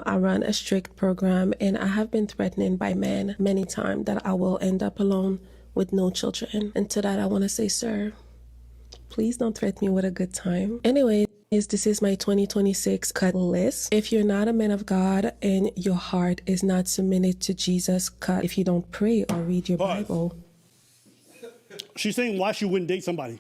I run a strict program, and I have been threatened by men many times that I will end up alone with no children. And to that, I want to say, sir, please don't threaten me with a good time. Anyways, this is my 2026 cut list. If you're not a man of God and your heart is not submitted to Jesus, cut. If you don't pray or read your Bible. She's saying why she wouldn't date somebody.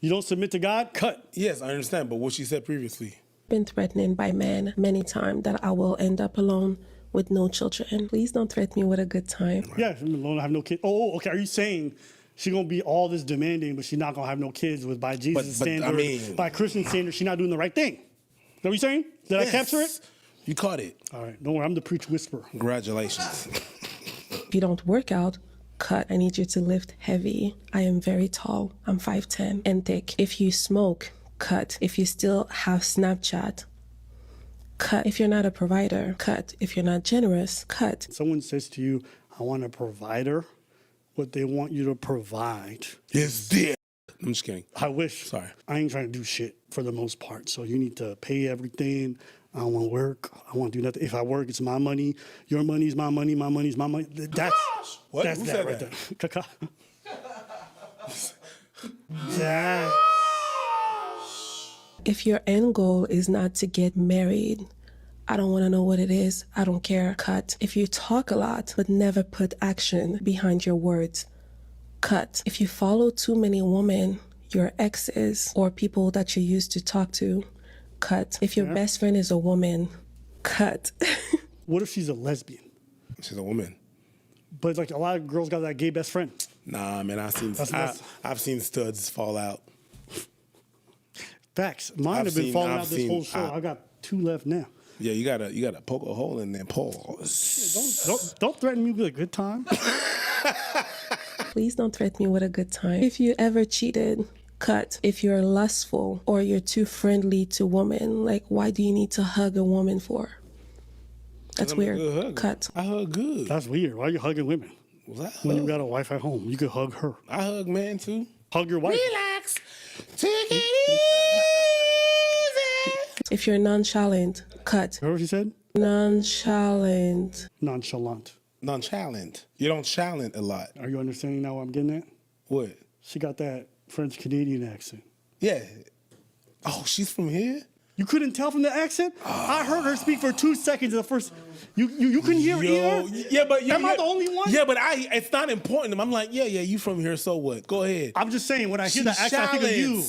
You don't submit to God, cut. Yes, I understand, but what she said previously. Been threatened by men many times that I will end up alone with no children. Please don't threaten me with a good time. Yeah, I'm alone, I have no kids. Oh, okay. Are you saying she's gonna be all this demanding, but she's not gonna have no kids with by Jesus standard, by Christian standard, she's not doing the right thing? Is that what you're saying? Did I capture it? You caught it. All right, don't worry, I'm the preach whisperer. Congratulations. If you don't work out, cut. I need you to lift heavy. I am very tall. I'm 5'10" and thick. If you smoke, cut. If you still have Snapchat, cut. If you're not a provider, cut. If you're not generous, cut. Someone says to you, I want a provider, what they want you to provide is dear. I'm just kidding. I wish. Sorry. I ain't trying to do shit for the most part. So you need to pay everything. I don't want to work. I want to do nothing. If I work, it's my money. Your money's my money. My money's my money. That's what? That's Who that said right that? there. Kaka. Yeah. If your end goal is not to get married, I don't want to know what it is. I don't care. Cut. If you talk a lot but never put action behind your words, cut. If you follow too many women, your exes, or people that you used to talk to, cut. If your best friend is a woman, cut. What if she's a lesbian? She's a woman. But like a lot of girls got that gay best friend. Nah, man, I've seen studs fall out. Facts. Mine have been falling out this whole show. I got 2 left now. Yeah, you gotta poke a hole in there. Pause. Don't threaten me with a good time. Please don't threaten me with a good time. If you ever cheated, cut. If you're lustful or you're too friendly to women, like why do you need to hug a woman for? That's weird. Cut. I hug good. That's weird. Why are you hugging women? When you got a wife at home, you could hug her. I hug man too. Hug your wife. Relax. Take it easy. If you're nonchalant, cut. Heard what she said? Nonchalant. Nonchalant. Nonchalant. You don't challenge a lot. Are you understanding now what I'm getting at? What? She got that French Canadian accent. Yeah. Oh, she's from here? You couldn't tell from the accent? I heard her speak for 2 seconds in the first. You couldn't hear it either? Yeah, but am I the only one? Yeah, but it's not important. I'm like, yeah, you from here, so what? Go ahead. I'm just saying, when I hear the accent, I think of you.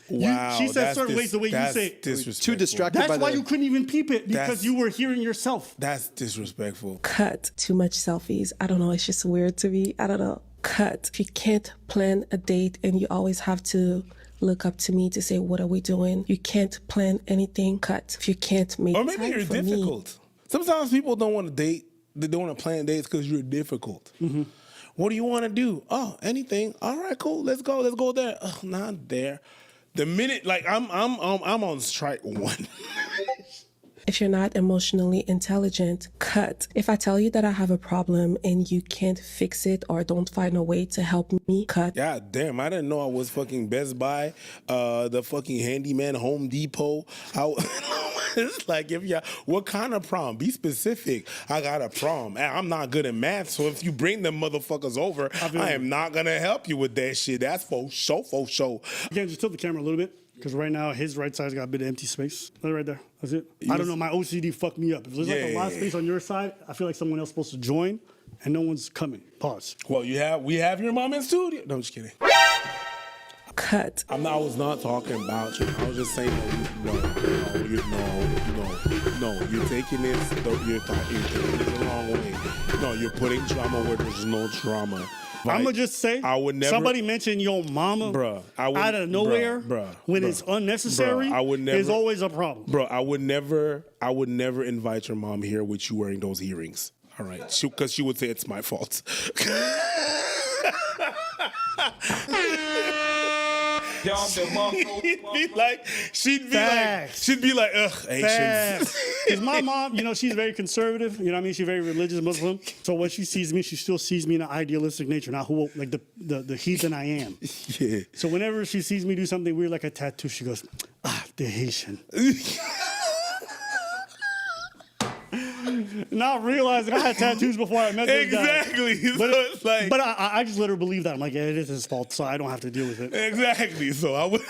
Wow, she says certain ways the way you say it. Disrespectful. Too distracted That's by why the... you couldn't even peep it, because you were hearing yourself. That's disrespectful. Cut. Too much selfies. I don't know. It's just weird to me. I don't know. Cut. If you can't plan a date and you always have to look up to me to say, what are we doing? You can't plan anything. Cut. If you can't make time for me. Or maybe you're difficult. Sometimes people don't want to date. They don't want to plan dates because you're difficult. Mm-hmm. What do you want to do? Oh, anything. All right, cool. Let's go. Let's go there. Oh, not there. The minute, like, I'm on strike one. If you're not emotionally intelligent, cut. If I tell you that I have a problem and you can't fix it or don't find a way to help me, cut. God damn, I didn't know I was fucking Best Buy, the fucking handyman, Home Depot. It's like, what kind of problem? Be specific. I got a problem. I'm not good at math, so if you bring them motherfuckers over, I am not gonna help you with that shit. That's for sure, for sure. You can't just tilt the camera a little bit, because right now his right side's got a bit of empty space. That's right there. That's it. I don't know. My OCD fucked me up. If there's like a lot of space on your side, I feel like someone else is supposed to join, and no one's coming. Pause. Well, we have your mom in studio. No, I'm just kidding. Cut. I was not talking about you. I was just saying, no, you're taking this, you're taking this the wrong way. No, you're putting drama where there's no drama. Like, I'm going to just say, I would never, somebody mentioned your mama out of nowhere when it's unnecessary is always a problem. Bro, I would never invite your mom here with you wearing those earrings. All right? Because she would say it's my fault. She'd be like, ugh, Asians. Because my mom, she's very conservative. You know what I mean? She's very religious Muslim. So when she sees me, she still sees me in an idealistic nature, not like the heathen I am. Yeah. So whenever she sees me do something weird like a tattoo, she goes, the Haitian. not realizing I had tattoos before I met this guy. Exactly. But, So it's like, but I just let her believe that. I'm like, yeah, it is his fault, so I don't have to deal with it. exactly. So I would.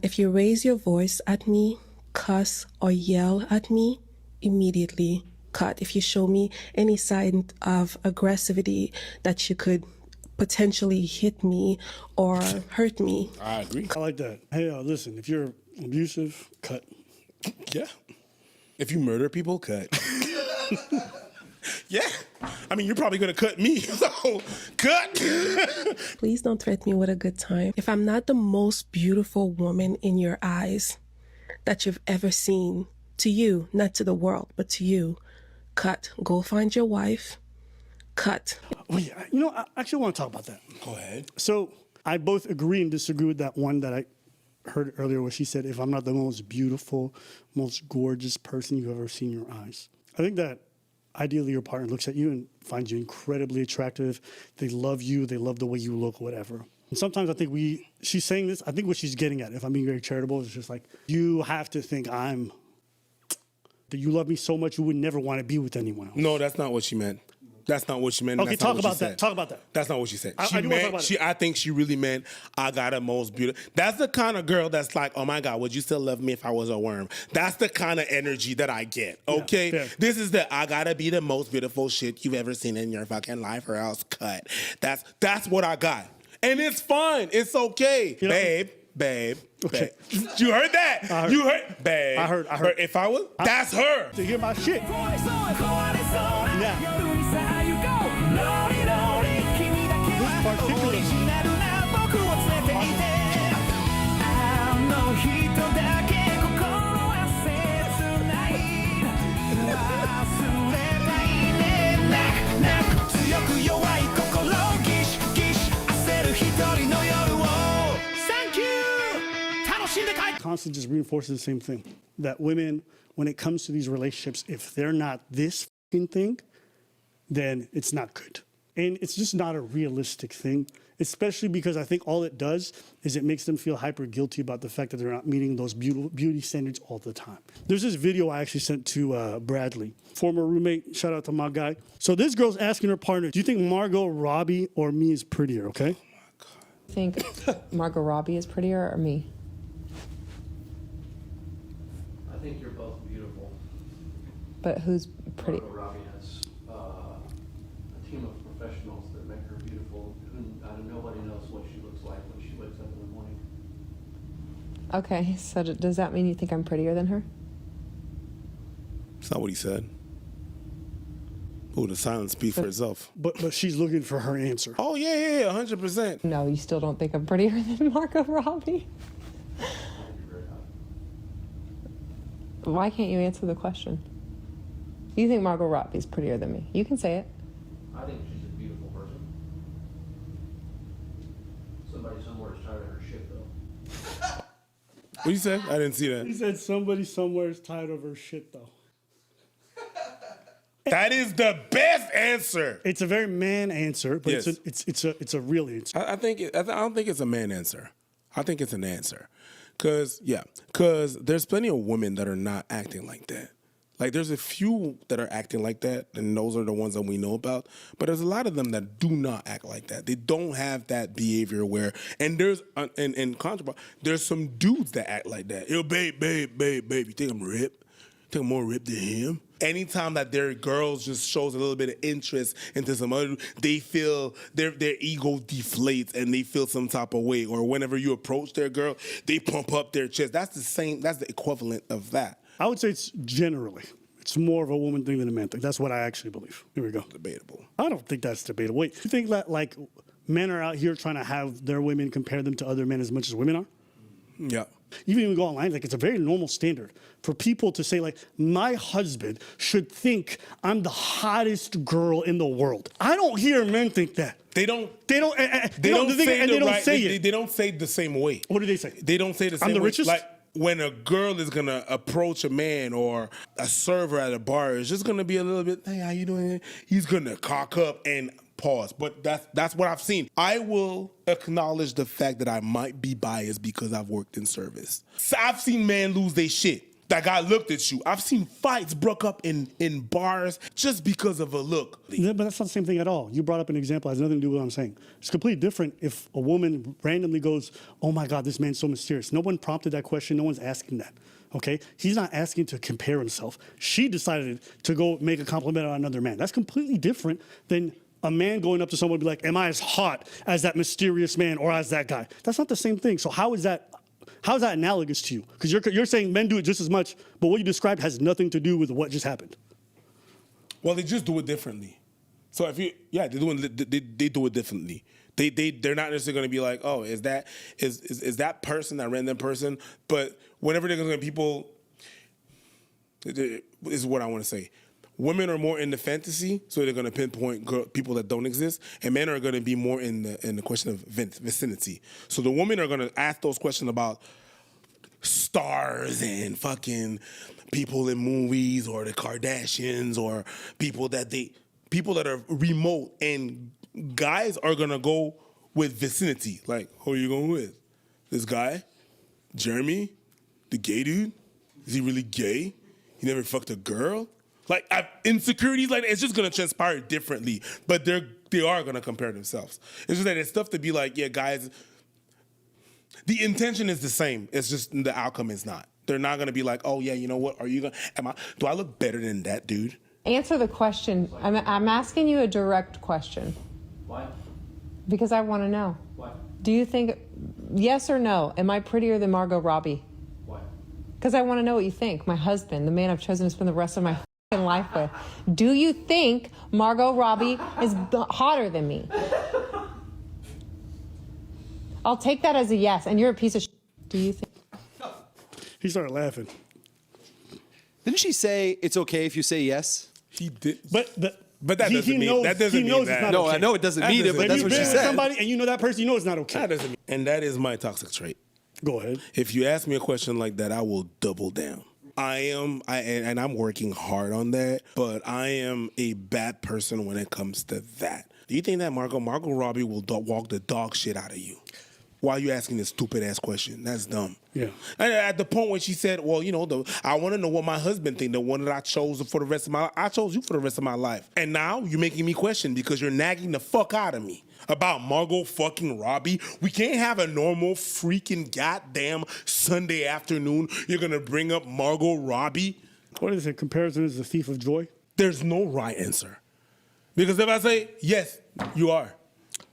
If you raise your voice at me, cuss, or yell at me, immediately cut. If you show me any sign of aggressivity that you could potentially hit me or hurt me. I agree. I like that. Hey, listen, if you're abusive, cut. Yeah. If you murder people, cut. Yeah. I mean, you're probably going to cut me. So, cut. Please don't threaten me with a good time. If I'm not the most beautiful woman in your eyes that you've ever seen, to you, not to the world, but to you, cut. Go find your wife. Cut. Wait, I actually want to talk about that. Go ahead. So I both agree and disagree with that one that I heard earlier where she said, if I'm not the most beautiful, most gorgeous person you've ever seen in your eyes. I think that ideally your partner looks at you and finds you incredibly attractive. They love you. They love the way you look, whatever. And sometimes I think she's saying this, I think what she's getting at, if I'm being very charitable, is just like, you have to think that you love me so much you would never want to be with anyone else. No, that's not what she meant. That's not what she meant. Okay, That's not talk what she about that. said. Talk about that. That's not what she said. I She do wanna talk meant. about it. I think she really meant. I got a most beautiful. That's the kind of girl that's like, oh my God, would you still love me if I was a worm? That's the kind of energy that I get. Okay, fair. this is I gotta be the most beautiful shit you've ever seen in your fucking life, or else cut. That's what I got, and it's fine. It's okay, You know- babe. Okay. You heard that? I heard. You heard, babe. I heard. But if I was, that's her. To hear my shit. Yeah. This particular. Constantly just reinforces the same thing. That women, when it comes to these relationships, if they're not this fucking thing, then it's not good. And it's just not a realistic thing, especially because I think all it does is it makes them feel hyper guilty about the fact that they're not meeting those beauty standards all the time. There's this video I actually sent to Bradley, former roommate, shout out to my guy. So this girl's asking her partner, do you think Margot, Robbie, or me is prettier, okay? Think Margot Robbie is prettier or me? I think you're both beautiful. But who's pretty? Margot Robbie has a team of professionals that make her beautiful. Nobody knows what she looks like when she wakes up in the morning. Okay, so does that mean you think I'm prettier than her? That's not what he said. Oh, the silence speaks for itself. But she's looking for her answer. Oh, yeah, 100%. No, you still don't think I'm prettier than Margot Robbie? I think you're very hot. Why can't you answer the question? You think Margot Robbie's prettier than me? You can say it. I think she's a beautiful person. Somebody somewhere is tired of her shit, though. What you say? I didn't see He that. said somebody somewhere is tired of her shit, though. That is the best answer. It's a very man answer, but Yes. it's a real answer. I don't think it's a man answer. I think it's an answer. Cause there's plenty of women that are not acting like that. Like there's a few that are acting like that, and those are the ones that we know about. But there's a lot of them that do not act like that. They don't have that behavior where, and there's there's some dudes that act like that. Yo, babe, you think I'm ripped? You think I'm more ripped than him? Anytime that their girls just shows a little bit of interest into some other, they feel their ego deflates and they feel some type of way. Or whenever you approach their girl, they pump up their chest. That's the equivalent of that. I would say it's more of a woman thing than a man thing. That's what I actually believe. Here we go. Debatable. I don't think that's debatable. Wait, you think that like men are out here trying to have their women compare them to other men as much as women are? Yeah. Even when we go online, like it's a very normal standard for people to say like, my husband should think I'm the hottest girl in the world. I don't hear men think that. They don't They don't say it. They don't say it the same way. What do they say? They don't say the same I'm the way. richest? Like when a girl is gonna approach a man or a server at a bar, it's just gonna be a little bit, hey, how you doing? He's gonna cock up and pause. But that's what I've seen. I will acknowledge the fact that I might be biased because I've worked in service. So I've seen men lose their shit. that guy looked at you. I've seen fights broke up in bars just because of a look. Yeah, but that's not the same thing at all. You brought up an example, it has nothing to do with what I'm saying. It's completely different if a woman randomly goes, oh my God, this man's so mysterious. No one prompted that question, no one's asking that, okay? He's not asking to compare himself. She decided to go make a compliment on another man. That's completely different than a man going up to someone and be like, am I as hot as that mysterious man or as that guy? That's not the same thing. So how is that analogous to you? Because you're saying men do it just as much, but what you described has nothing to do with what just happened. Well, they just do it differently. So if they do it differently. They're not necessarily going to be like, oh, is that person that random person? But whenever they're going to people, this is what I want to say. Women are more in the fantasy, so they're going to pinpoint people that don't exist, and men are going to be more in the question of vicinity. So the women are going to ask those questions about stars and fucking people in movies or the Kardashians or people that are remote, and guys are going to go with vicinity. Like, who are you going with? This guy? Jeremy? The gay dude? Is he really gay? He never fucked a girl? Like, insecurities, like, it's just gonna transpire differently, but they are gonna compare themselves. It's just that it's tough to be like, yeah, guys, the intention is the same. It's just the outcome is not. They're not gonna be like, oh yeah, you know what? Do I look better than that dude? Answer the question. I'm asking you a direct question. Why? Because I want to know. Why? Do you think, yes or no, am I prettier than Margot Robbie? Why? Because I want to know what you think. My husband, the man I've chosen to spend the rest of my life with. Do you think Margot Robbie is hotter than me? I'll take that as a yes, and you're a piece of shit. Do you think? He started laughing. Didn't she say it's okay if you say yes? He did. But that doesn't mean that. He knows it's not No, okay. I know it doesn't mean it, but that's If what you've she been with said. somebody and you know that person, you know it's not okay. That doesn't mean, and that is my toxic trait. Go ahead. If you ask me a question like that, I will double down. And I'm working hard on that, but I am a bad person when it comes to that. Do you think that Margot Robbie will walk the dog shit out of you? Why are you asking this stupid ass question? That's dumb. Yeah. And at the point when she said, well, you know, I want to know what my husband think, the one that I chose for the rest of my life. I chose you for the rest of my life. And now you're making me question because you're nagging the fuck out of me about Margot fucking Robbie. We can't have a normal freaking goddamn Sunday afternoon. You're going to bring up Margot Robbie? What is it? Comparison is the thief of joy? There's no right answer. Because if I say, yes, you are.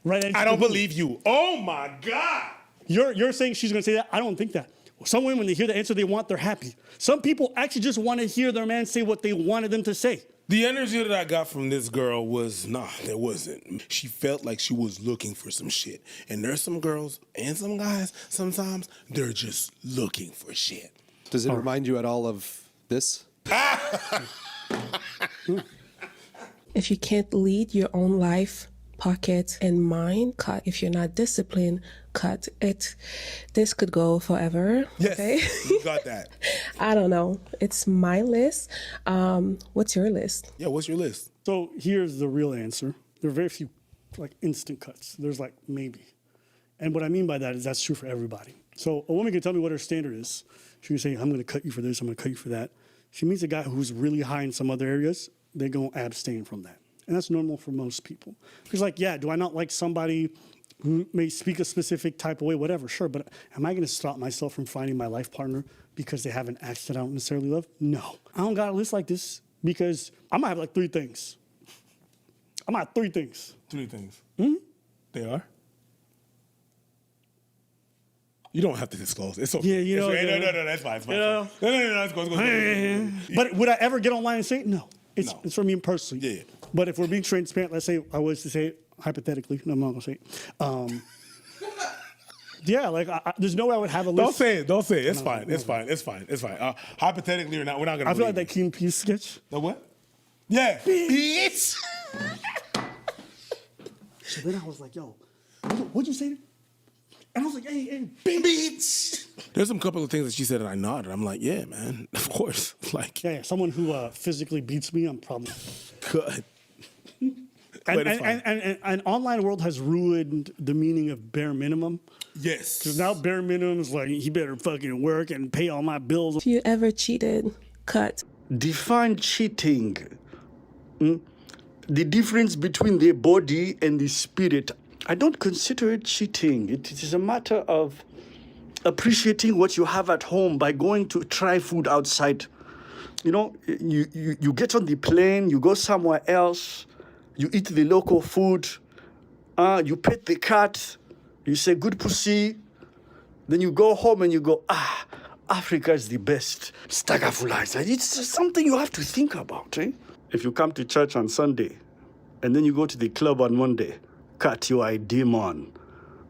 Right answer. I don't believe you. Oh my God. You're saying she's going to say that? I don't think that. Some women, when they hear the answer they want, they're happy. Some people actually just want to hear their man say what they wanted them to say. The energy that I got from this girl was, there wasn't. She felt like she was looking for some shit. And there's some girls and some guys, sometimes they're just looking for shit. Does it remind you at all of this? If you can't lead your own life, pocket and mind, cut. If you're not disciplined, cut it. This could go forever. Yes, okay? you got that. I don't know. It's my list. What's your list? Yeah, what's your list? So here's the real answer. There are very few like instant cuts. There's like maybe. And what I mean by that is that's true for everybody. So a woman can tell me what her standard is. She can say, I'm going to cut you for this, I'm going to cut you for that. She meets a guy who's really high in some other areas, they're going to abstain from that. And that's normal for most people. Because like, yeah, do I not like somebody who may speak a specific type of way, whatever, sure. But am I going to stop myself from finding my life partner because they have an accent that I don't necessarily love? No. I don't got a list like this because I might have like 3 things. I might have 3 things. 3 things. Hmm? They are? You don't have to disclose. It's okay. Yeah, you know. No, that's fine. It's fine. No, let's go. But would I ever get online and say it? No. No. It's for me personally. Yeah. But if we're being transparent, let's say I was to say it hypothetically. No, I'm not going to say it. Yeah, like there's no way I would have a list. Don't say it. It's fine. It's fine. Hypothetically or not, we're not going to I feel like that Key and Peele sketch. The what? Yeah. Bitch. So then I was like, yo, what'd you say? And I was like, hey, Bitch. There's some couple of things that she said and I nodded. I'm like, yeah, man, of course. Like, yeah, someone who physically beats me, I'm probably good. And online world has ruined the meaning of bare minimum. Yes. Because now bare minimum is like, he better fucking work and pay all my bills. If you ever cheated, cut. Define cheating. The difference between the body and the spirit. I don't consider it cheating. It is a matter of appreciating what you have at home by going to try food outside. You know, you get on the plane, you go somewhere else, you eat the local food, you pet the cat, you say good pussy, then you go home and you go, Africa is the best. Stagafulaiza. It's just something you have to think about, eh? If you come to church on Sunday and then you go to the club on Monday, cut, you are a demon.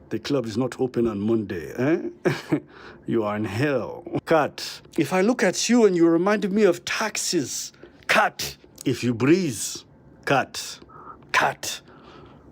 The club is not open on Monday, eh? You are in hell. Cut. If I look at you and you reminded me of taxes, cut. If you breathe, cut. Cut.